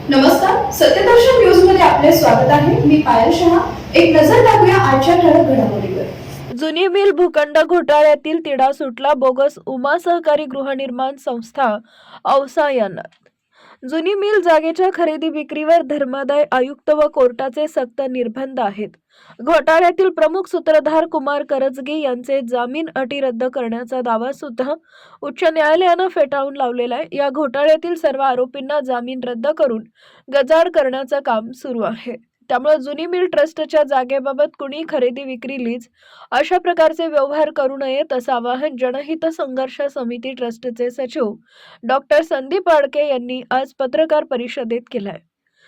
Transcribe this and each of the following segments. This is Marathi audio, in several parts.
नमस्कार, सत्यदर्शन न्यूज मध्ये आपले स्वागत आहे. मी पायल शहा. एक नजर टाकूया आजच्या ठळक घडामोडीवर. जुनी मिल भूखंड घोटाळ्यातील तिढा सुटला. बोगस उमा सहकारी गृहनिर्माण संस्था औसा यांना जुनी मिल जागेच्या खरेदी विक्रीवर धर्मादाय आयुक्त व कोर्टाचे सक्त निर्बंध आहेत. घोटाळ्यातील प्रमुख सूत्रधार कुमार करजगे यांचे जामीन अटी रद्द करण्याचा दावा सुद्धा उच्च न्यायालयानं फेटाळून लावलेला आहे. या घोटाळ्यातील सर्व आरोपींना जामीन रद्द करून गजाआड करण्याचं काम सुरू आहे. त्यामुळे जुनी मिल ट्रस्टच्या जागेबाबत कुणी खरेदी विक्री लीज अशा प्रकारचे व्यवहार करू नयेत असं आवाहन जनहित संघर्ष समिती ट्रस्टचे सचिव डॉक्टर संदीप आडके यांनी आज पत्रकार परिषदेत केलंय.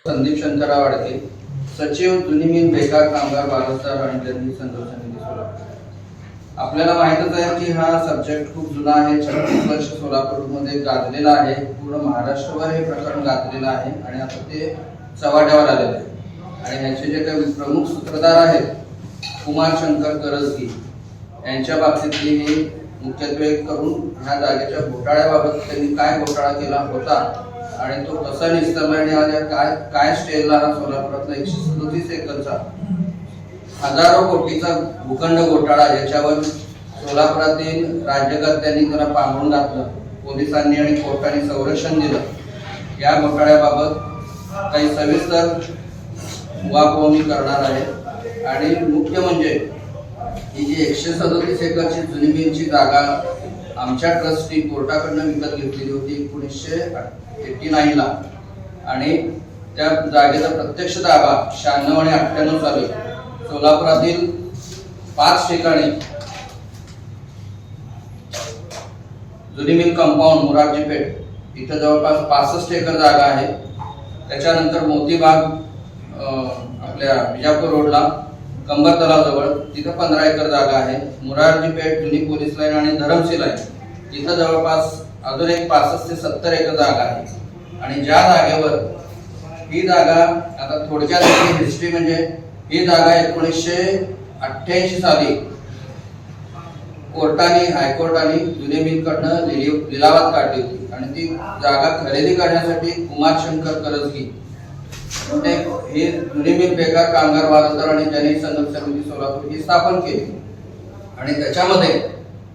संदीप शंकरराव आडके, सचिव जुनी मिल बेकार कामगार बालस्तार आणि जनहित संघर्ष समिती सोलापूर. आपल्याला माहितच आहे की हा सब्जेक्ट खूप जुना आहे. 36 वर्ष सोलापूरमध्ये गाजलेला आहे. पूर्ण महाराष्ट्रभर हे प्रकरण गाजलेलं आहे आणि आता ते चव्हाट्यावर आलेलं आहे. आणि ह्याचे जे काही प्रमुख सूत्रधार आहेत कुमार शंकर करजगी यांच्या बाबतीतली हे मुख्यत्वे करून ह्या जागेच्या घोटाळ्याबाबत त्यांनी काय घोटाळा केला होता आणि तो कसा निस्तरला आणि आज काय काय स्टेजला हा सोलापुरातला 137 एकरचा हजारो कोटीचा भूखंड घोटाळा याच्यावर सोलापुरातील राज्यकर्त्यांनी त्याला पांघरून घातलं. पोलिसांनी आणि कोर्टाने संरक्षण दिलं. या घोटाळ्याबाबत काही सविस्तर उहापोहणी करणार आहे. आणि मुख्य म्हणजे ही जी 137 एकरची जुनी मिलची जागा आमच्या ट्रस्टनी कोर्टाकडनं विकत घेतलेली होती 1989 ला आणि त्या जागेचा प्रत्यक्ष ताबा 96 आणि 98 साली सोलापुरातील 5 ठिकाणी जुनी मिल कंपाऊंड मोरारजी पेठ इथं जवळपास 65 एकर जागा आहे. त्याच्यानंतर मोतीबाग आपल्या विजापूर रोडला कंबर तलावाजवळ तिथं 15 एकर जागा आहे. मोरारजी पेठ जुनी पोलीस लाईन आणि धरमशी लाईन तिथं जवळपास अजून एक 65 ते 70 एकर जागा आहे. आणि ज्या जागेवर ही जागा आता थोडक्यात हिस्ट्री म्हणजे ही जागा 1988 साली कोर्टाने हायकोर्टाने जुनी मिलकडनं लिलावात काढली होती आणि ती जागा खरेदी करण्यासाठी कुमार शंकर करजगी हे जुनी मिल बेकार कामगार बालस्तार आणि जनहित संघर्ष समिती सोलापूर ही स्थापन केली. आणि त्याच्यामध्ये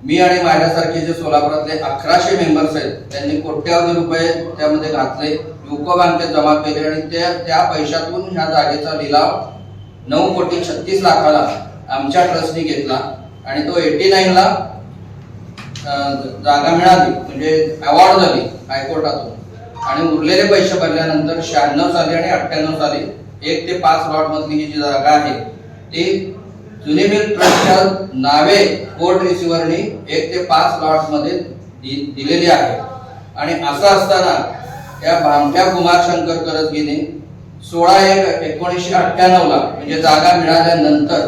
मी आणि माझ्यासारखे जे सोलापुरातले 1100 मेंबर्स आहेत त्यांनी कोट्यावधी रुपये त्यामध्ये घातले, युको बँकेत जमा केले आणि त्या पैशातून ह्या जागेचा लिलाव 9,36,00,000 आमच्या ट्रस्टनी घेतला आणि तो 89 ला जागा मिळाली म्हणजे अवॉर्ड झाली हायकोर्टातून. आणि उरलेले पैसे भरल्यानंतर 96 साली आणि 98 साली 1 ते 5 लॉट मधली ही जी जागा आहे ती जुनी मिल ट्रस्टच्या नावे कोर्ट रिसिव्हरनी 1 ते 5 लॉट मध्ये दिलेली आहे. आणि असं असताना त्या भामट्या कुमार शंकर करजगीने 16/1/1998 ला म्हणजे जागा मिळाल्यानंतर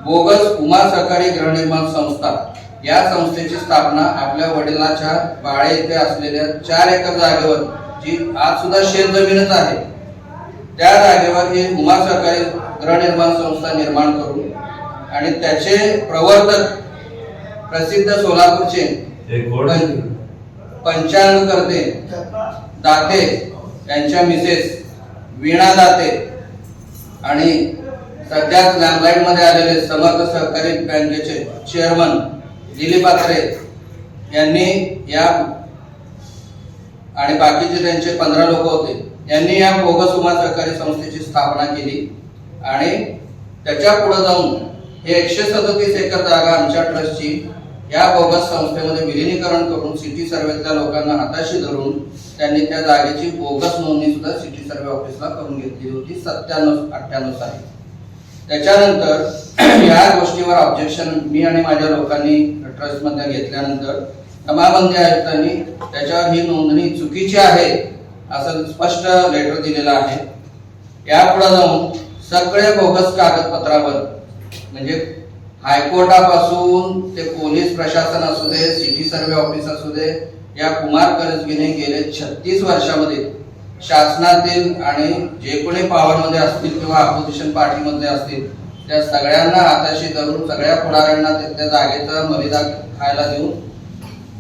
बोगस उमा सहकारी गृहनिर्माण संस्था या संस्थेची स्थापना आपल्या वडिलांच्या बाळे येथे असलेल्या 4 एकर जागेवर जी आज सुद्धा शेत जमीनच आहे त्या जागेवर ही उमा सहकारी गृहनिर्माण संस्था निर्माण करून आणि त्याचे प्रवर्तक प्रसिद्ध सोलापूरचे पंचांगकर्ते दाते यांच्या मिसेस वीणा दाते आणि सध्याच लँडलाईन मध्ये आलेले समर्थ सहकारी बँकेचे चेअरमन दिलीप आत्रे यांनी या आणि बाकीचे त्यांचे 15 लोक होते यांनी या बोगस उमा सहकारी संस्थेची स्थापना केली. आणि त्याच्या पुढे जाऊन हे 137 एकर जागा आमच्या ट्रस्टची या बोगस संस्थेमध्ये विलीनीकरण करून सिटी सर्वेतल्या लोकांना हाताशी धरून त्यांनी त्या जागेची बोगस नोंदणी सुद्धा सिटी सर्वे ऑफिसला करून घेतली होती 97-98 साली. त्याच्यानंतर या गोष्टीवर ऑब्जेक्शन मी आणि माझ्या लोकांनी ट्रस्टमध्ये घेतल्यानंतर जमाबंदी आयुक्तांनी त्याच्यावर ही नोंदणी चुकीची आहे असं स्पष्ट लेटर दिलेलं आहे. यापुढे जाऊन सगळे बोगस कागदपत्रावर म्हणजे हायकोर्टापासून ते पोलीस प्रशासन असू दे, सिटी सर्वे ऑफिस असू दे, या कुमार करजगीने गेले 36 वर्षामध्ये शासनातील आणि जे कोणी पॉवर मध्ये असतील किंवा अपोजिशन पार्टी मध्ये असतील त्या सगळ्यांना हाताशी धरून सगळ्या पुढाऱ्यांना त्या जागेचा मर्यादा खायला देऊन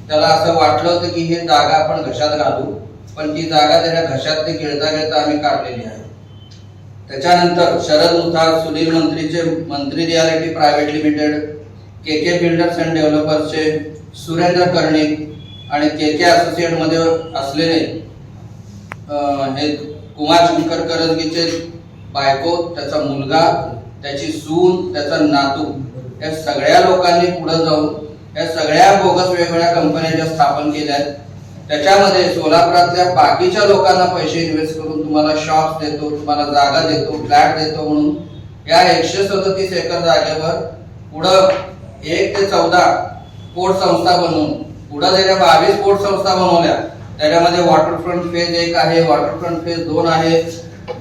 त्याला असं वाटलं होतं की हे जागा आपण घशात घालू पण ती जागा त्याच्या घशात ते गिळता गिळता आम्ही काढलेली आहे. त्याच्यानंतर शरद मुथार, सुनील मंत्रीचे Mantri realty private limited, K builders and डेव्हलपर्सचे सुरेंद्र कर्णिक आणि के असोसिएट मध्ये असलेले हे कुमार शंकर करजगीचे बायको, त्याचा मुलगा, त्याची सून, त्याचा नातू, या सगळ्या लोकांनी पुढे जाऊन या सगळ्या बोगस वेगवेगळ्या कंपन्या ज्या स्थापन केल्या आहेत त्याच्यामध्ये सोलापुरातल्या बाकीच्या लोकांना पैसे इन्व्हेस्ट करून तुम्हाला शॉप्स देतो, तुम्हाला जागा देतो, फ्लॅट देतो म्हणून या 137 एकर जागेवर पुढं 1 ते 14 पोर्ट संस्था बनवून पुढं त्याच्या 22 पोर्ट संस्था बनवल्या. त्याच्यामध्ये वॉटरफ्रंट फेज 1 आहे, वॉटरफ्रंट फेज 2 आहे,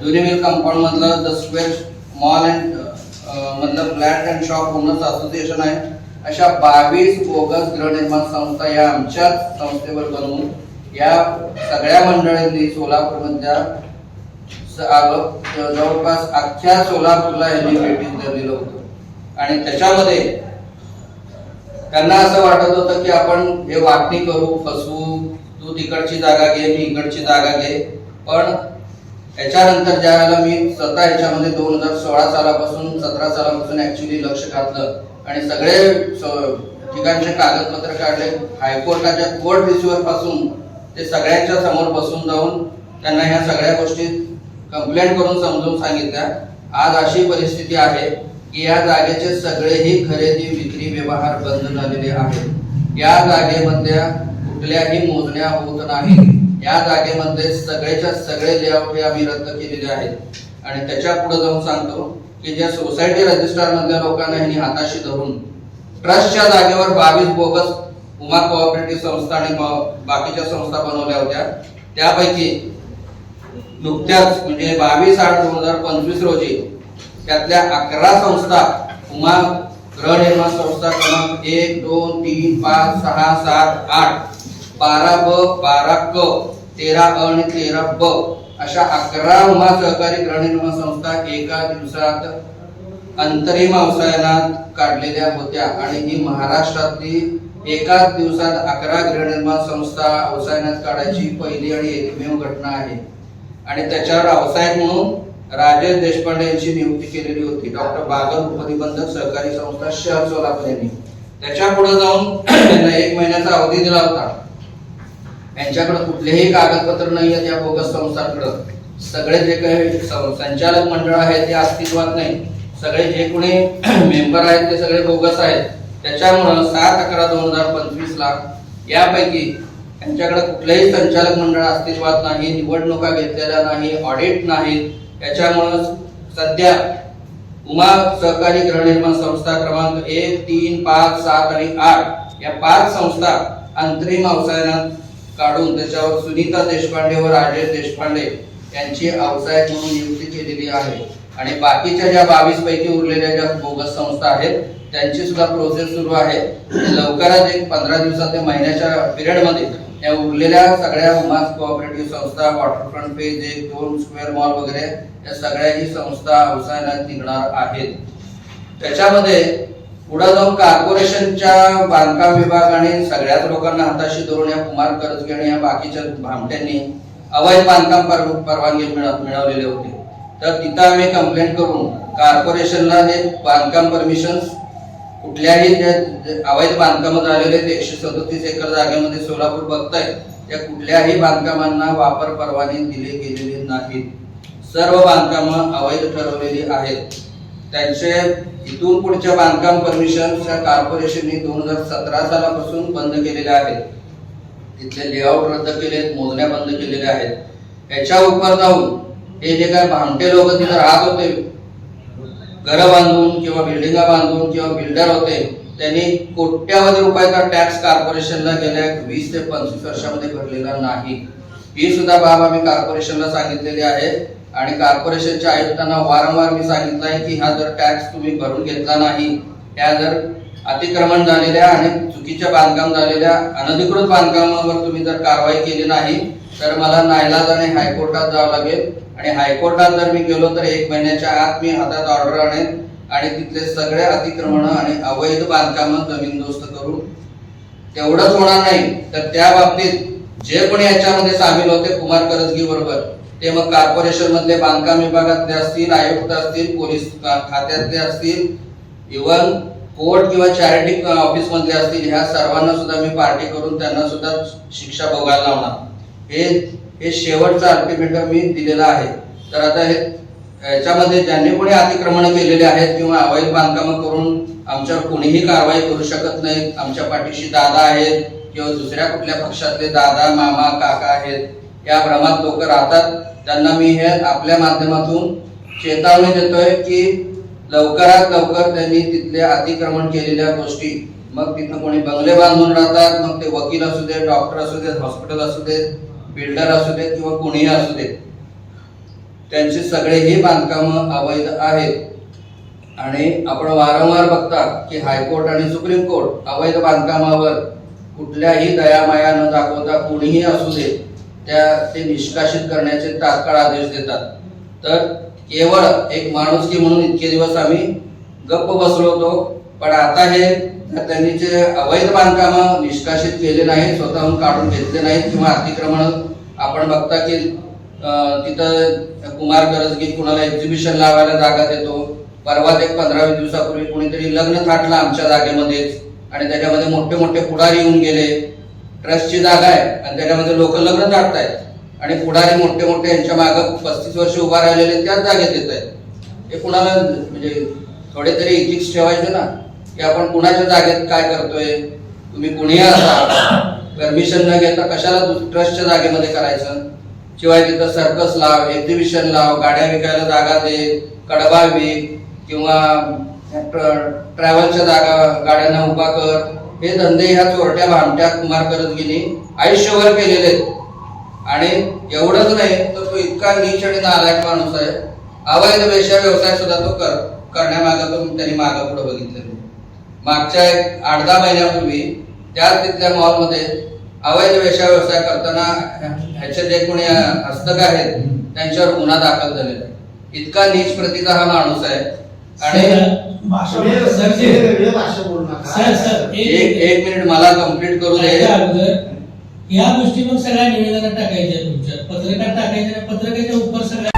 जुनी मिल कंपाऊंड मधलं द स्क्वेअर मॉल अँड मधलं flat and shop owners association आहे. अशा 22 बोगस गृहनिर्माण संस्था या आमच्या संस्थेवर बनवून या सगळ्या मंडळींनी सोलापूरमधल्या जवळपास अख्ख्या सोलापूरला यांनी भेटीस दिलं होतं. आणि त्याच्यामध्ये त्यांना असं वाटत होतं की आपण हे वाटणी करू, फसवू, तू तिकडची जागा घे, मी इकडची जागा घे. पण याच्यानंतर ज्या वेळेला मी स्वतः याच्यामध्ये 2016 सालापासून 17 सालापासून ऍक्च्युली लक्ष घातलं आणि सगळे ठिकाणचे कागदपत्र काढले, हायकोर्टाच्या कोर्ट रिसिव्हर पासून ते सगळ्यांच्या समोर बसून जाऊन त्यांना ह्या सगळ्या गोष्टी कंप्लेंट करून समजून सांगितल्या. आज अशी परिस्थिती आहे की या जागेचे सगळेही खरेदी विक्री व्यवहार बंद झालेले आहेत. या जागेमधल्या कुठल्याही मोजण्या होत नाही. या जागेमध्ये सगळेच्या सगळे लेआउट हे आम्ही रद्द केलेले आहेत. आणि त्याच्या पुढे जाऊन सांगतो की ज्या सोसायटी रजिस्ट्रार मधल्या लोकांना ह्यांनी हाताशी धरून ट्रस्टच्या जागेवर 22 बोगस उमा कोऑपरेटिव्ह संस्था आणि बाकीच्या संस्था बनवल्या होत्या. त्यापैकी नुकत्याच म्हणजे 22/8/2025 रोजी त्यातल्या 11 संस्था उमा गृहनिर्माण संस्था क्रमांक 1, 2, 3, 5, 6, 7, 8, 12B, 12C, 13A आणि 13B अशा 11 उमा सहकारी गृहनिर्माण संस्था एका दिवसात अंतरिम अवसायनात काढलेल्या होत्या. आणि ही महाराष्ट्रातली एकाच दिवसात 11 गृहनिर्माण संस्था अवसायनात काढायची पहिली आणि एकमेव घटना आहे. आणि त्याच्यावर अवसायन म्हणून राजेश देशपांडे यांची नियुक्ती केलेली होती. डॉक्टर बागल उपनिबंधक सहकारी संस्था शहर सोलापूर यांनी. त्याच्या पुढे जाऊन त्यांना 1 महिन्याचा अवधी दिला होता. यांच्याकडे कुठलेही कागदपत्र नाही आहेत या बोगस संस्थांकडे. सगळे जे काही संचालक मंडळ आहे ते अस्तित्वात नाही. सगळे जे कोणी मेंबर आहेत ते सगळे बोगस आहेत. त्याच्यामुळे 7/11/2025 ला यापैकी यांच्याकडे कुठलेही संचालक मंडळ अस्तित्वात नाही, निवडणुका घेतलेल्या नाही, ऑडिट नाही. याच्यामुळे सध्या उमा सहकारी गृहनिर्माण संस्था क्रमांक 1, 3, 5, 7 आणि 8 या 5 संस्था अंतरिम अवसायनात काढून त्याच्यावर सुनीता देशपांडे व राजेश देशपांडे यांची अवसायन म्हणून नियुक्ती केलेली आहे. आणि बाकीच्या ज्या 22 पैकी उरलेल्या ज्या बोगस संस्था आहेत त्यांची सुद्धा प्रोसेस सुरू आहे. लवकरच एक 15 दिवसात ते महिन्याच्या पिरियड मध्ये या उरलेल्या सगळ्या उमा कोऑपरेटिव्ह संस्था, वॉटरफ्रंट फेज 1, 2 स्क्वेअर मॉल वगैरे या सगळ्याही संस्था अवसायनात निघणार आहेत. त्याच्यामध्ये पुढे जाऊन कॉर्पोरेशनच्या बांधकाम विभागाने सगळ्याच लोकांना हाताशी धरून या कुमार करजगे आणि या बाकीच्या भामट्यांनी अवैध बांधकाम परवानगी मिळवलेले होते. तर तिथं आम्ही कंप्लेंट करून कॉर्पोरेशनला हे बांधकाम परमिशन कुठल्याही जे अवैध बांधकाम झालेले 137 एकर जागेमध्ये सोलापूर बघताय त्या कुठल्याही बांधकामांना वापर परवानगी दिली गेलेली नाहीत. सर्व बांधकामं अवैध ठरवलेली आहेत. त्यांचे इथून पुढच्या बांधकाम परमिशन कॉर्पोरेशनने 2017 सालापासून बंद केलेले आहेत. तिथले लेआउट रद्द केलेत, मोजण्या बंद केलेल्या आहेत. याच्या उपर जाऊन हे जे काय भामटे लोक तिथे राहत होते, घरं बांधून किंवा बिल्डिंगा बांधून किंवा बिल्डर होते, त्यांनी कोट्यावधी रुपयाचा टॅक्स कॉर्पोरेशनला गेल्या 20 ते 25 वर्षामध्ये भरलेला नाही. ही सुद्धा बाब आम्ही कॉर्पोरेशनला सांगितलेली आहे. आणि कॉर्पोरेशनच्या आयुक्तांना वारंवार मी सांगितलं आहे की हा जर टॅक्स तुम्ही भरून घेतला नाही, त्या जर अतिक्रमण झालेल्या आणि चुकीच्या बांधकाम झालेल्या अनधिकृत बांधकामावर तुम्ही जर कारवाई केली नाही तर मला नाईलाजाने हायकोर्टात जावं लागेल. आणि हायकोर्टात जर मी गेलो तर 1 महिन्याच्या आत मी हातात ऑर्डर आणेन आणि तिथले सगळे अतिक्रमण आणि अवैध बांधकाम जमीनदोस्त करून. तेवढंच होणार नाही तर त्या बाबतीत जे कोणी याच्यामध्ये सामील होते कुमार करजगी बरोबर, ते मग कॉर्पोरेशन मधले बांधकाम विभागातले असतील, आयुक्त असतील, पोलीस खात्यातले असतील, इव्हन कोर्ट किंवा चॅरिटी ऑफिस मधले असतील, ह्या सर्वांना सुद्धा मी पार्टी करून त्यांना सुद्धा शिक्षा भोगायला लावणार. हे शेवटचं अल्टिमेटम मी दिलेलं आहे. तर आता याच्यामध्ये ज्यांनी कोणी अतिक्रमण केलेले आहेत किंवा अवैध बांधकाम करून आमच्यावर कोणीही कारवाई करू शकत नाही. आमच्या पाठीशी दादा आहेत किंवा दुसऱ्या कुठल्या पक्षातले दादा, मामा, काका आहेत, या भ्रमात लोक राहतात. त्यांना मी हे आपल्या माध्यमातून चेतावणी देतोय की लवकरात लवकर त्यांनी तिथले अतिक्रमण केलेल्या गोष्टी, मग तिथं कोणी बंगले बांधून राहतात, मग ते वकील असू दे, डॉक्टर असू देत, हॉस्पिटल असू देत, बिल्डर असू देत किंवा कोणीही असू देत, त्यांची सगळेही बांधकाम अवैध आहेत. आणि आपण वारंवार बघता की हायकोर्ट आणि सुप्रीम कोर्ट अवैध बांधकामावर कुठल्याही दयामाया न दाखवता कोणीही असू दे ते निष्कासित करण्याचे तात्काळ आदेश देतात. तर केवळ एक माणुसकी म्हणून इतके दिवस आम्ही गप्प बसलो होतो, पण आता हे त्यांनी जे अवैध बांधकाम निष्कासित केले नाही, स्वतःहून काढून घेतले नाहीत किंवा अतिक्रमण आपण बघता की तिथं कुमार करजगी कुणाला एक्झिबिशन लावायला जागा देतो. परवा एक 15-20 दिवसापूर्वी कोणीतरी लग्न थाटलं आमच्या जागेमध्येच आणि त्याच्यामध्ये मोठे मोठे पुढारी येऊन गेले. ट्रस्टची जागा आहे आणि त्याच्यामध्ये लोक लग्न थाटतायत आणि पुढारी मोठे मोठे यांच्या मागं 35 वर्ष उभा राहिलेले त्याच जागेत येत आहेत. हे कुणाला म्हणजे थोडे तरी इथिक्स ठेवायचे ना, की आपण कुणाच्या जागेत काय करतोय, तुम्ही कुणीही असा परमिशन न घेता कशाला ट्रस्टच्या जागेमध्ये करायचं. शिवाय तिथं सर्कस लाव, एक्झिबिशन लाव, गाड्या विकायला जागा दे, कडबा विक किंवा ट्रॅव्हलच्या जागा गाड्यांना उभा कर. हे धंदे ह्या चोरट्या भामट्या कुमार करजगीने आयुष्यभर केलेले आहेत. आणि एवढंच नाही तर तो इतका नीच आणि नालायक माणूस आहे, अवैध वेश्या व्यवसाय सुद्धा तो करण्यामागं तो त्यांनी मागं पुढे बघितलं. मागच्या 8-10 महिन्यापूर्वी त्याच तिथल्या मॉलमध्ये अवैध वेश्या व्यवसाय करताना ह्याचे जे कोणी हस्तक आहेत त्यांच्यावर गुन्हा दाखल झालेला आहे. इतका नीच प्रतीचा हा माणूस आहे. आणि एक मिनिट मला कंप्लीट करू दे. या गोष्टी मग सगळ्या निवेदनात टाकायच्या, तुमच्या पत्रकार टाकायच्या, पत्रकाच्या उपर सगळ्या